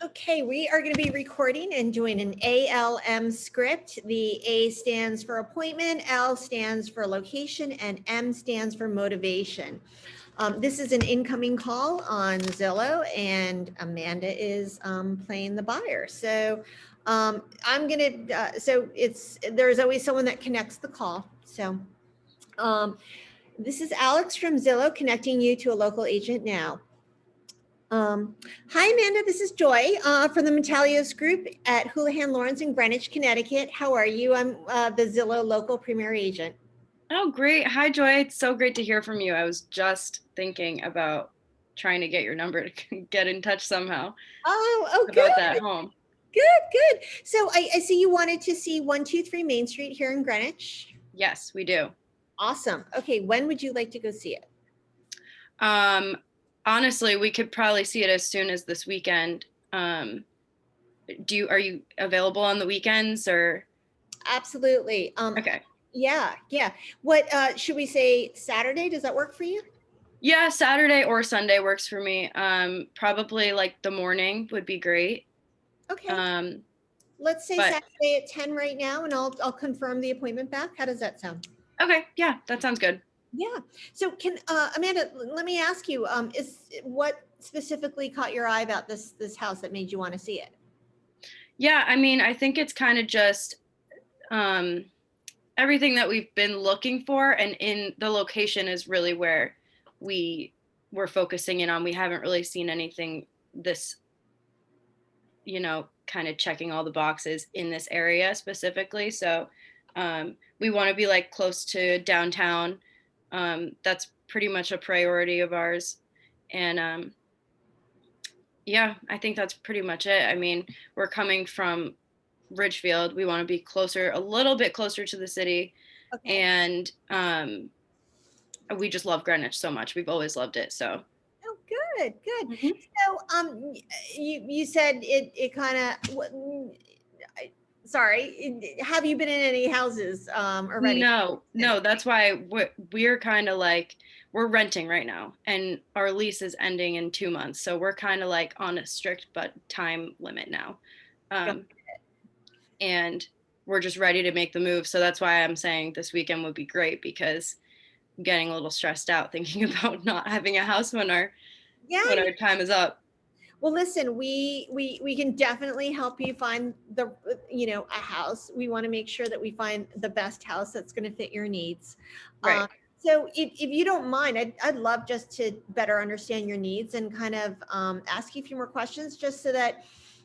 Okay, we are going to be recording and doing an ALM script. The A stands for appointment, L stands for location, and M stands for motivation. This is an incoming call on Zillow, and Amanda is playing the buyer. So I'm going to, there's always someone that connects the call. So this is Alex from Zillow connecting you to a local agent now. Hi, Amanda. This is Joy from the Metalios Group at Houlihan Lawrence in Greenwich, Connecticut. How are you? I'm the Zillow local premier agent. Oh, great. Hi, Joy. It's so great to hear from you. I was just thinking about trying to get your number to get in touch somehow Oh, about that good, home. good. So I see you wanted to see 123 Main Street here in Greenwich. Yes, we do. Awesome. Okay, when would you like to go see it? Um, Honestly, we could probably see it as soon as this weekend. Are you available on the weekends or? Absolutely. Okay. Yeah. What should we say? Saturday? Does that work for you? Yeah, Saturday or Sunday works for me. Probably like the morning would be great. Okay. Um, Let's say but Saturday at 10 right now, and I'll confirm the appointment back. How does that sound? okay, yeah, that sounds good. Yeah. So can Amanda, let me ask you, is what specifically caught your eye about this house that made you want to see it? Yeah, I mean, I think it's kind of just um everything that we've been looking for, and in the location is really where we were focusing in on. We haven't really seen anything this, kind of checking all the boxes in this area specifically. So we want to be like close to downtown. That's pretty much a priority of ours. And yeah, I think that's pretty much it. I mean, we're coming from Ridgefield. We want to be closer, a little bit closer to the city. Okay. And we just love Greenwich so much. We've always loved it. So Oh, good. Mhm. So you said it kind of, sorry, have you been in any houses already? No, that's why we're kind of like, we're renting right now and our lease is ending in 2 months. So we're kind of like on a strict but time limit now. Um, and we're just ready to make the move. So that's why I'm saying this weekend would be great, because I'm getting a little stressed out thinking about not having a house Yeah. when our time is up. Well, listen, we can definitely help you find a house. We want to make sure that we find the best house that's going to fit your needs. Right. So if you don't mind, I'd love just to better understand your needs and kind of ask you a few more questions, just so that,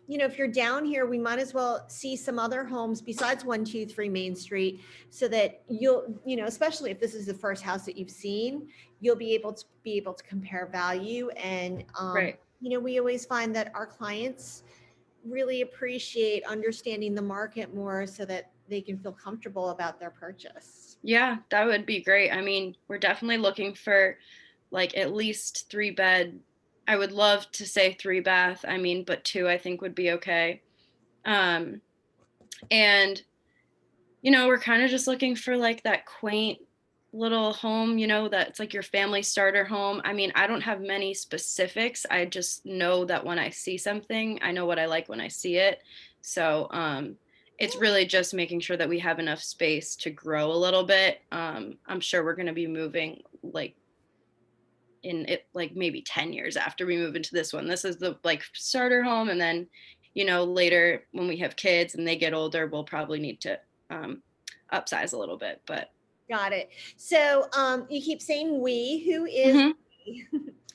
if you're down here, we might as well see some other homes besides 123 Main Street, so that you'll, especially if this is the first house that you've seen, you'll be able to compare value. And Right. we always find that our clients really appreciate understanding the market more, so that they can feel comfortable about their purchase. Yeah, that would be great. I mean, we're definitely looking for like at least 3 bed. I would love to say 3 bath. I mean, but two I think would be okay. Um, and we're kind of just looking for like that quaint little home, that's like your family starter home. I mean, I don't have many specifics. I just know that when I see something, I know what I like when I see it. So, it's really just making sure that we have enough space to grow a little bit. I'm sure we're going to be moving like in it, like maybe 10 years after we move into this one. This is the like starter home. And then, later when we have kids and they get older, we'll probably need to um, upsize a little bit. But Got it. So you keep saying we. Who is Mhm. we?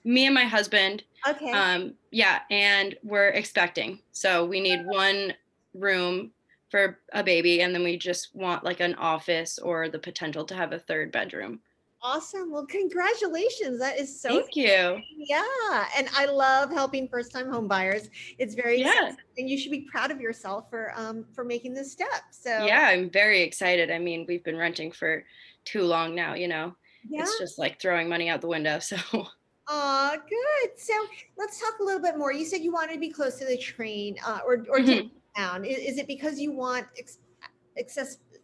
Me and my husband, Okay. yeah, and we're expecting. So we need one room for a baby, and then we just want like an office or the potential to have a third bedroom. Awesome. Well, congratulations. That is so Thank you. exciting. Yeah. And I love helping first-time home buyers. It's very exciting. Yeah. And you should be proud of yourself for making this step. So Yeah, I'm very excited. I mean, we've been renting for too long now, yeah. It's just like throwing money out the window. So, Good. So let's talk a little bit more. You said you wanted to be close to the train, or to Mhm. town. Is it because you want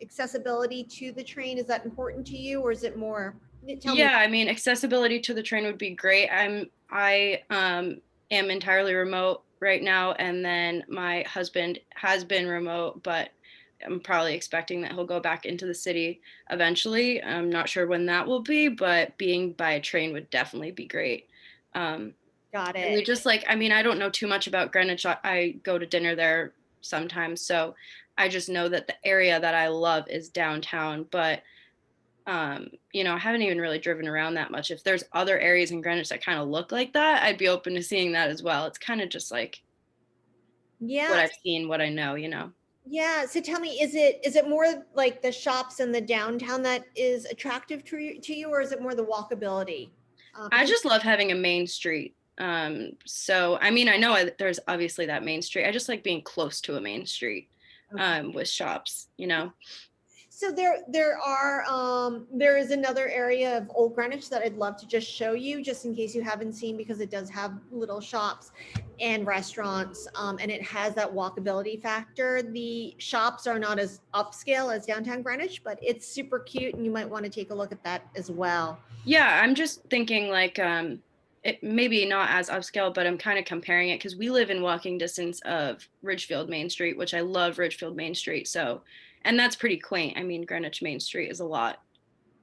accessibility to the train? Is that important to you, or is it more? Tell me. Yeah, I mean, accessibility to the train would be great. I am entirely remote right now, and then my husband has been remote, but I'm probably expecting that he'll go back into the city eventually. I'm not sure when that will be, but being by a train would definitely be great. Um, Got and we it. just like, I mean, I don't know too much about Greenwich. I go to dinner there sometimes, so I just know that the area that I love is downtown, but I haven't even really driven around that much. If there's other areas in Greenwich that kind of look like that, I'd be open to seeing that as well. It's kind of just like what Yeah. I've seen, what I know. Yeah. So tell me, is it more like the shops in the downtown that is attractive to you, or is it more the walkability? I Because just love having a main street. So I mean, I know there's obviously that main street. I just like being close to a main street with shops. so there is another area of Old Greenwich that I'd love to just show you, just in case you haven't seen, because it does have little shops and restaurants, and it has that walkability factor. The shops are not as upscale as downtown Greenwich, but it's super cute, and you might want to take a look at that as well. Yeah, I'm just thinking like it maybe not as upscale, but I'm kind of comparing it because we live in walking distance of Ridgefield Main Street, which I love Ridgefield Main Street. So, and that's pretty quaint. I mean, Greenwich Main Street is a lot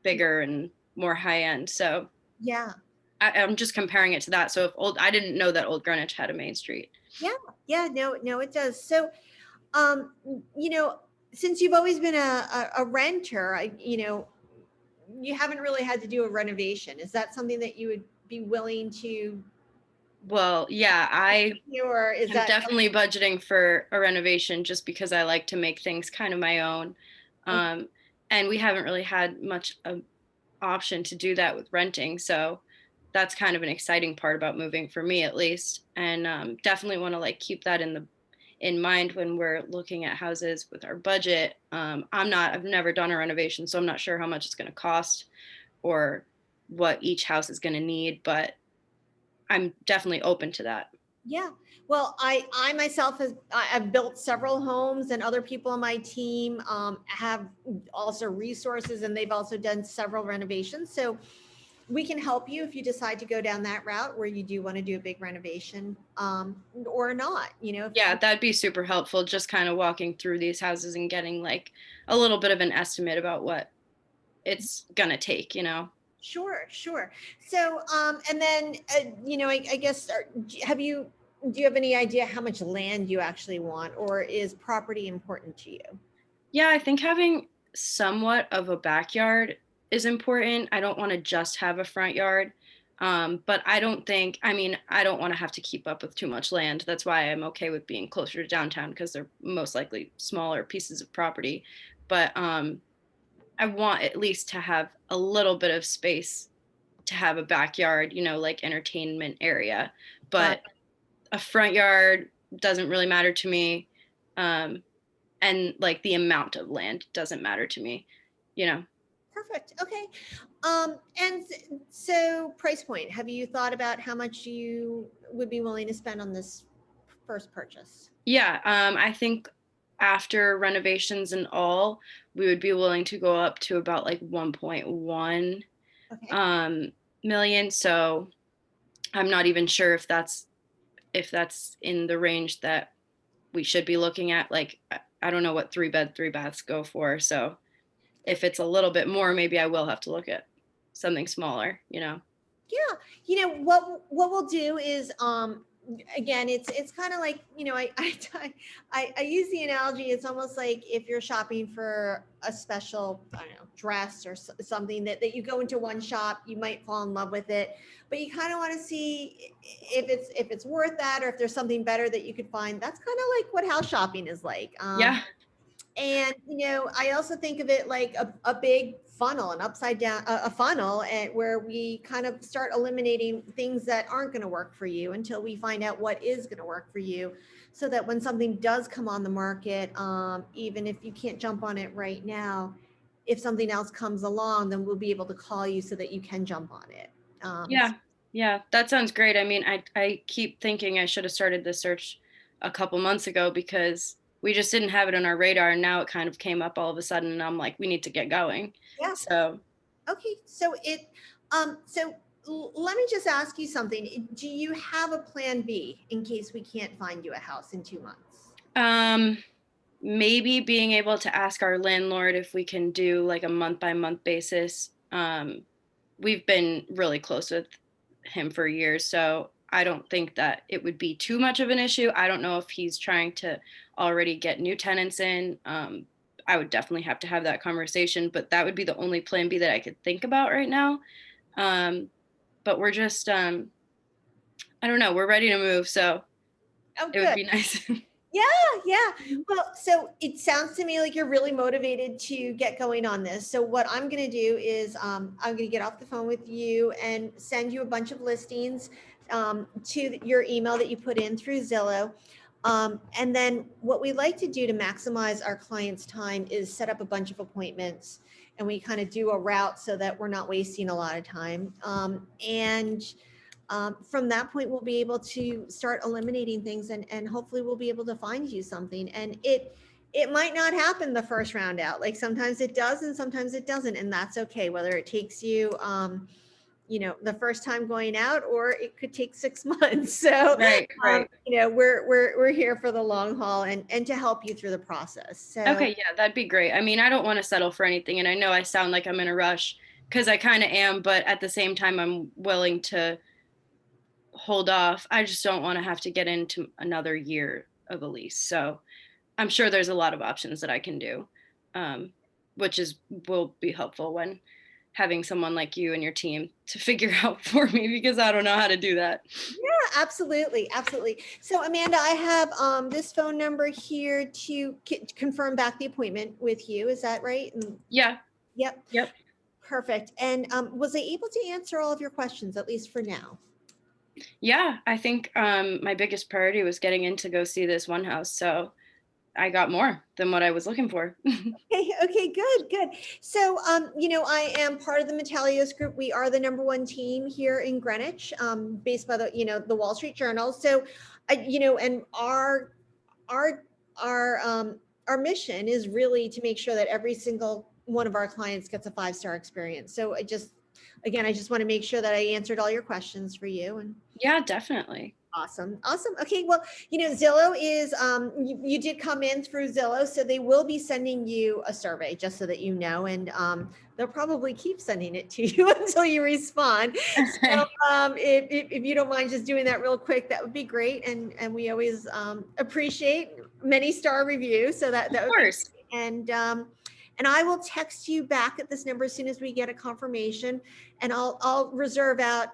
bigger and more high end. So Yeah. I'm just comparing it to that. So if I didn't know that Old Greenwich had a main street. Yeah. Yeah. No, no, it does. So, um, you know, since you've always been a renter, you haven't really had to do a renovation. Is that something that you would be willing to Well, yeah, I do, or is am that definitely budgeting for a renovation just because I like to make things kind of my own. okay? Um, and we haven't really had much option to do that with renting. So that's kind of an exciting part about moving for me at least. And definitely want to like keep that in mind when we're looking at houses with our budget. I've never done a renovation, so I'm not sure how much it's going to cost or what each house is going to need, but I'm definitely open to that. Yeah. Well, I myself I've built several homes, and other people on my team have also resources, and they've also done several renovations. So we can help you if you decide to go down that route where you do want to do a big renovation, or not. Yeah, that'd be super helpful. Just kind of walking through these houses and getting like a little bit of an estimate about what it's gonna take. Sure, sure. So, and then, I guess, do you have any idea how much land you actually want, or is property important to you? Yeah, I think having somewhat of a backyard is important. I don't want to just have a front yard. But I don't want to have to keep up with too much land. That's why I'm okay with being closer to downtown because they're most likely smaller pieces of property. But I want at least to have a little bit of space to have a backyard, like entertainment area. Got But a front yard doesn't really matter to me. Um, and like the amount of land doesn't matter to me. Perfect. Okay. And so price point, have you thought about how much you would be willing to spend on this first purchase? Yeah, I think after renovations and all, we would be willing to go up to about like 1.1 Okay. million. So I'm not even sure if that's in the range that we should be looking at. Like I don't know what 3 bed, 3 baths go for. So if it's a little bit more, maybe I will have to look at something smaller. Yeah. What we'll do is, again, it's kind of like, I use the analogy. It's almost like if you're shopping for a special, I don't know, dress or something that you go into one shop, you might fall in love with it, but you kind of want to see if it's worth that, or if there's something better that you could find. That's kind of like what house shopping is like. Yeah. And I also think of it like a big funnel, an upside down a funnel, and where we kind of start eliminating things that aren't going to work for you until we find out what is going to work for you, so that when something does come on the market, even if you can't jump on it right now, if something else comes along, then we'll be able to call you so that you can jump on it. Yeah, yeah, that sounds great. I mean, I keep thinking I should have started this search a couple months ago because we just didn't have it on our radar, and now it kind of came up all of a sudden, and I'm like, we need to get going. Yeah. So Okay. So Let me just ask you something. Do you have a plan B in case we can't find you a house in 2 months? Um, maybe being able to ask our landlord if we can do like a month by month basis. We've been really close with him for years, so I don't think that it would be too much of an issue. I don't know if he's trying to already get new tenants in. I would definitely have to have that conversation, but that would be the only plan B that I could think about right now. Um, but we're just, I don't know, we're ready to move, so Oh, it would good. be nice. Yeah, yeah. Well, so it sounds to me like you're really motivated to get going on this. So what I'm going to do is I'm going to get off the phone with you and send you a bunch of listings to your email that you put in through Zillow. And then what we like to do to maximize our clients' time is set up a bunch of appointments and we kind of do a route so that we're not wasting a lot of time. From that point, we'll be able to start eliminating things and hopefully we'll be able to find you something. And it might not happen the first round out. Like sometimes it does and sometimes it doesn't. And that's okay, whether it takes you, the first time going out, or it could take 6 months. So, Right, right. we're here for the long haul and to help you through the process. So, Okay, yeah, that'd be great. I mean, I don't want to settle for anything, and I know I sound like I'm in a rush because I kind of am, but at the same time, I'm willing to hold off. I just don't want to have to get into another year of a lease. So I'm sure there's a lot of options that I can do, um, which is will be helpful when having someone like you and your team to figure out for me because I don't know how to do that. yeah, absolutely, absolutely. So, Amanda, I have this phone number here to confirm back the appointment with you. Is that right? Yeah, Yep, yep. perfect. And was I able to answer all of your questions, at least for now? Yeah, I think my biggest priority was getting in to go see this one house. So I got more than what I was looking for. Okay, okay, good, good. So, I am part of the Metalios group. We are the number one team here in Greenwich, based by the Wall Street Journal. So, and our our mission is really to make sure that every single one of our clients gets a 5-star experience. So, I just want to make sure that I answered all your questions for you. And Yeah, definitely. awesome. Awesome. Okay. Well, Zillow is, you did come in through Zillow, so they will be sending you a survey just so that you know, and they'll probably keep sending it to you until you respond. So if you don't mind just doing that real quick, that would be great. And we always appreciate many star reviews. So that, Of that would be course. great. And I will text you back at this number as soon as we get a confirmation, and I'll reserve out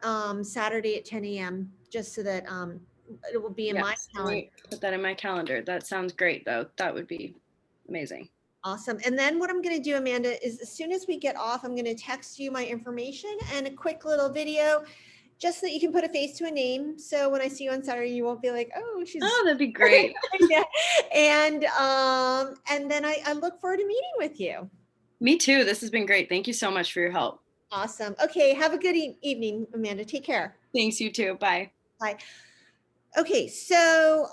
Saturday at 10 a.m. just so that it will be in my Yes. Let calendar. me put that in my calendar. That sounds great, though. That would be amazing. Awesome. And then what I'm going to do, Amanda, is as soon as we get off, I'm going to text you my information and a quick little video just so that you can put a face to a name. So when I see you on Saturday, you won't be like, oh, she's Oh, that'd be great. yeah. And then I look forward to meeting with you. Me too. This has been great. Thank you so much for your help. Awesome. Okay. Have a good evening, Amanda. Take care. Thanks, you too. Bye. Bye. Okay, so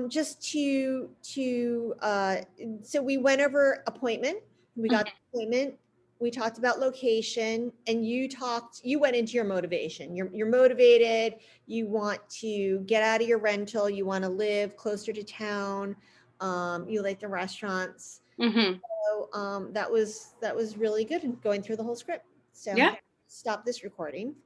just so we went over appointment. We got the appointment. We talked about location, and you went into your motivation. You're motivated. You want to get out of your rental. You want to live closer to town. You like the restaurants. Mm-hmm. So that was really good, and going through the whole script. So Yeah. stop this recording.